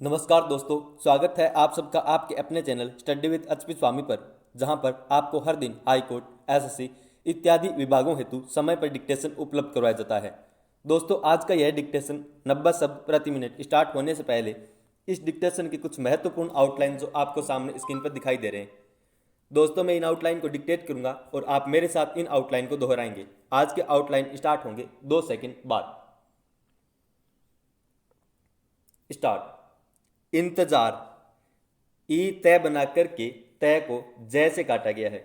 नमस्कार दोस्तों, स्वागत है आप सबका आपके अपने चैनल स्टडी विद एचपी स्वामी पर, जहां पर आपको हर दिन हाई कोर्ट, एसएससी इत्यादि विभागों हेतु समय पर डिक्टेशन उपलब्ध करवाया जाता है। दोस्तों, आज का यह डिक्टेशन 90 शब्द प्रति मिनट स्टार्ट होने से पहले इस डिक्टेशन की कुछ महत्वपूर्ण आउटलाइन जो आपको सामने स्क्रीन पर दिखाई दे रहे हैं। दोस्तों, मैं इन आउटलाइन को डिक्टेट करूंगा और आप मेरे साथ इन आउटलाइन को दोहराएंगे। आज के आउटलाइन स्टार्ट होंगे 2 सेकंड बाद। स्टार्ट। इंतजार। ई तय बनाकर के तय को जय से काटा गया है।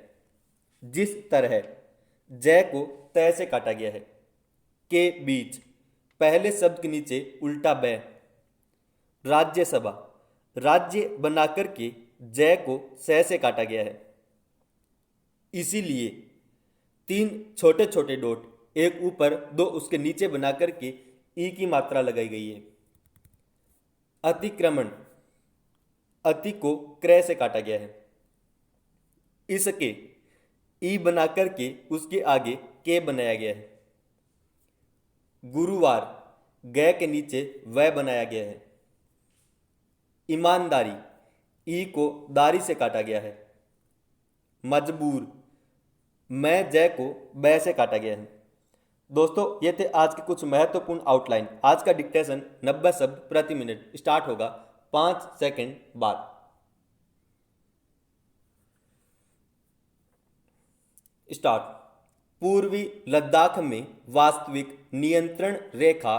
जिस तरह जय को तय से काटा गया है। के बीच पहले शब्द के नीचे उल्टा बै। राज्यसभा। राज्य बनाकर के जय को सह से काटा गया है। इसीलिए 3 छोटे छोटे डॉट, एक ऊपर 2 उसके नीचे बनाकर के ई की मात्रा लगाई गई है। अतिक्रमण। अति को क्रय से काटा गया है। इसके ई बनाकर के उसके आगे के बनाया गया है। गुरुवार। गय के नीचे वह बनाया गया है। ईमानदारी। ई को दारी से काटा गया है। मजबूर। मैं जय को बै से काटा गया है। दोस्तों, ये थे आज के कुछ महत्वपूर्ण आउटलाइन। आज का डिक्टेशन 90 शब्द प्रति मिनट स्टार्ट होगा 5 सेकंड बाद। स्टार्ट। पूर्वी लद्दाख में वास्तविक नियंत्रण रेखा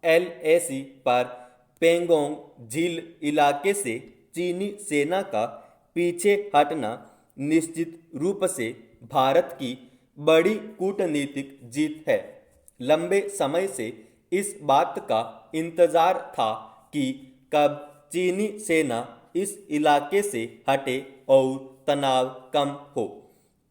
LAC पर पेंगोंग झील इलाके से चीनी सेना का पीछे हटना निश्चित रूप से भारत की बड़ी कूटनीतिक जीत है। लंबे समय से इस बात का इंतजार था कि कब चीनी सेना इस इलाके से हटे और तनाव कम हो।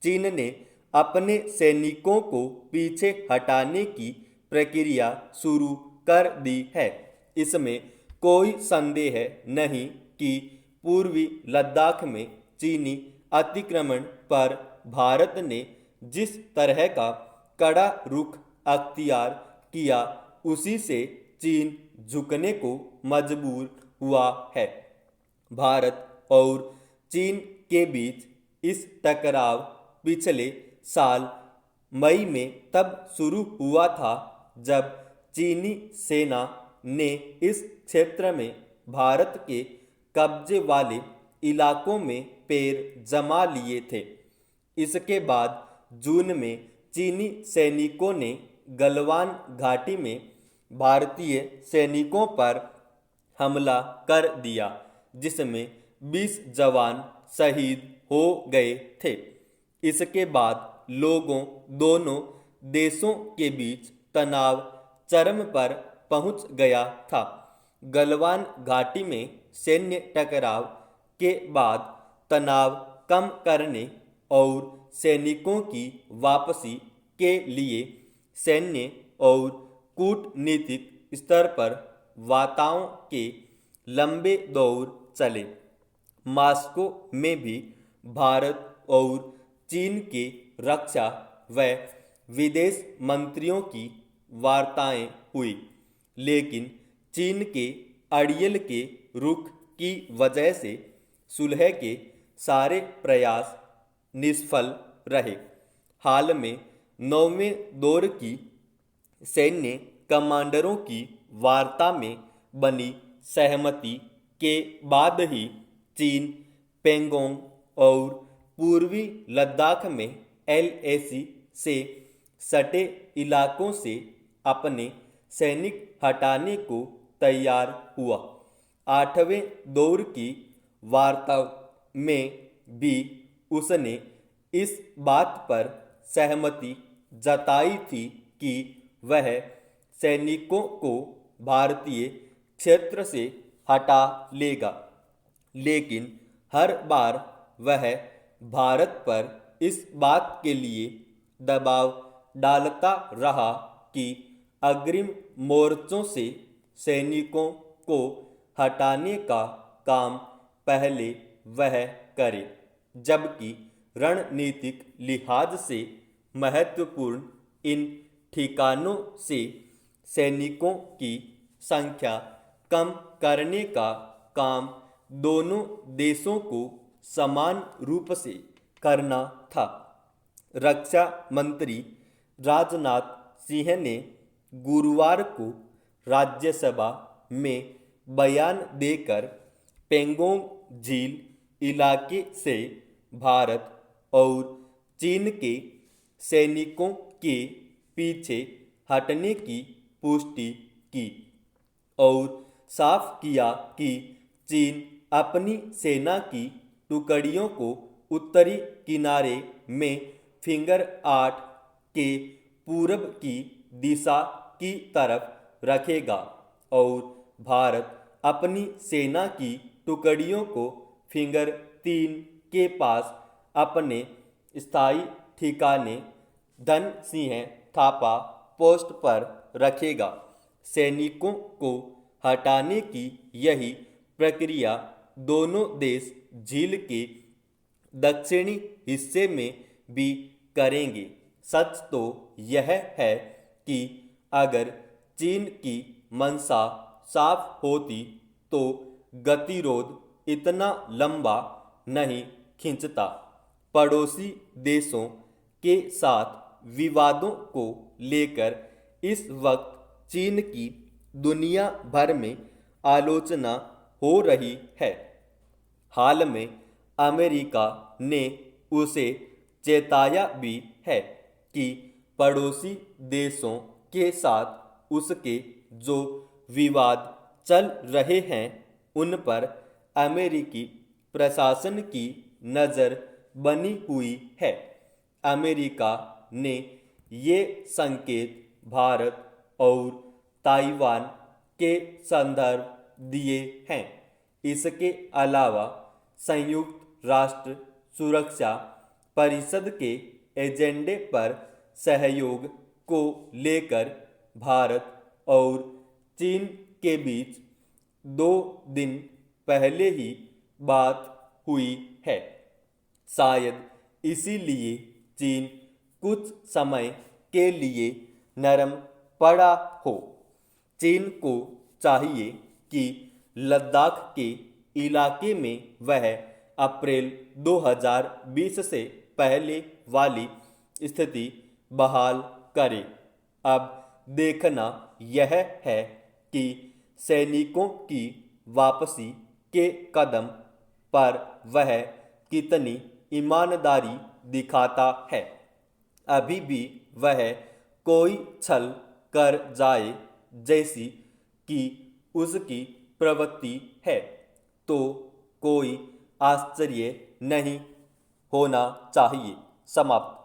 चीन ने अपने सैनिकों को पीछे हटाने की प्रक्रिया शुरू कर दी है। इसमें कोई संदेह नहीं कि पूर्वी लद्दाख में चीनी अतिक्रमण पर भारत ने जिस तरह का कड़ा रुख अख्तियार किया, उसी से चीन झुकने को मजबूर हुआ है। भारत और चीन के बीच इस टकराव पिछले साल मई में तब शुरू हुआ था जब चीनी सेना ने इस क्षेत्र में भारत के कब्जे वाले इलाकों में पैर जमा लिए थे। इसके बाद जून में चीनी सैनिकों ने गलवान घाटी में भारतीय सैनिकों पर हमला कर दिया, जिसमें 20 जवान शहीद हो गए थे। इसके बाद दोनों देशों के बीच तनाव चरम पर पहुंच गया था। गलवान घाटी में सैन्य टकराव के बाद तनाव कम करने और सैनिकों की वापसी के लिए सैन्य और कूटनीतिक स्तर पर वार्ताओं के लंबे दौर चले। मॉस्को में भी भारत और चीन के रक्षा व विदेश मंत्रियों की वार्ताएं हुई, लेकिन चीन के अड़ियल के रुख की वजह से सुलह के सारे प्रयास निष्फल रहे। हाल में 9वें दौर की सैन्य कमांडरों की वार्ता में बनी सहमति के बाद ही चीन पेंगोंग और पूर्वी लद्दाख में LAC से सटे इलाकों से अपने सैनिक हटाने को तैयार हुआ। 8वें दौर की वार्ता में भी उसने इस बात पर सहमति जताई थी कि वह सैनिकों को भारतीय क्षेत्र से हटा लेगा, लेकिन हर बार वह भारत पर इस बात के लिए दबाव डालता रहा कि अग्रिम मोर्चों से सैनिकों को हटाने का काम पहले वह करे, जबकि रणनीतिक लिहाज से महत्वपूर्ण इन ठिकानों से सैनिकों की संख्या कम करने का काम दोनों देशों को समान रूप से करना था। रक्षा मंत्री राजनाथ सिंह ने गुरुवार को राज्यसभा में बयान देकर पेंगोंग झील इलाके से भारत और चीन के सैनिकों के पीछे हटने की पुष्टि की और साफ किया कि चीन अपनी सेना की टुकड़ियों को उत्तरी किनारे में फिंगर 8 के पूरब की दिशा की तरफ रखेगा और भारत अपनी सेना की टुकड़ियों को फिंगर 3 के पास अपने स्थायी ठिकाने धन सिंह थापा पोस्ट पर रखेगा। सैनिकों को हटाने की यही प्रक्रिया दोनों देश झील के दक्षिणी हिस्से में भी करेंगे। सच तो यह है कि अगर चीन की मंशा साफ होती तो गतिरोध इतना लंबा नहीं खिंचता। पड़ोसी देशों के साथ विवादों को लेकर इस वक्त चीन की दुनिया भर में आलोचना हो रही है। हाल में अमेरिका ने उसे चेताया भी है कि पड़ोसी देशों के साथ उसके जो विवाद चल रहे हैं उन पर अमेरिकी प्रशासन की नज़र बनी हुई है। अमेरिका ने ये संकेत भारत और ताइवान के संदर्भ दिए हैं। इसके अलावा संयुक्त राष्ट्र सुरक्षा परिषद के एजेंडे पर सहयोग को लेकर भारत और चीन के बीच 2 दिन पहले ही बात हुई है। शायद इसीलिए चीन कुछ समय के लिए नरम पड़ा हो। चीन को चाहिए कि लद्दाख के इलाके में वह अप्रैल 2020 से पहले वाली स्थिति बहाल करे। अब देखना यह है कि सैनिकों की वापसी के कदम पर वह कितनी ईमानदारी दिखाता है। अभी भी वह कोई छल कर जाए जैसी कि उसकी प्रवृत्ति है तो कोई आश्चर्य नहीं होना चाहिए। समाप्त।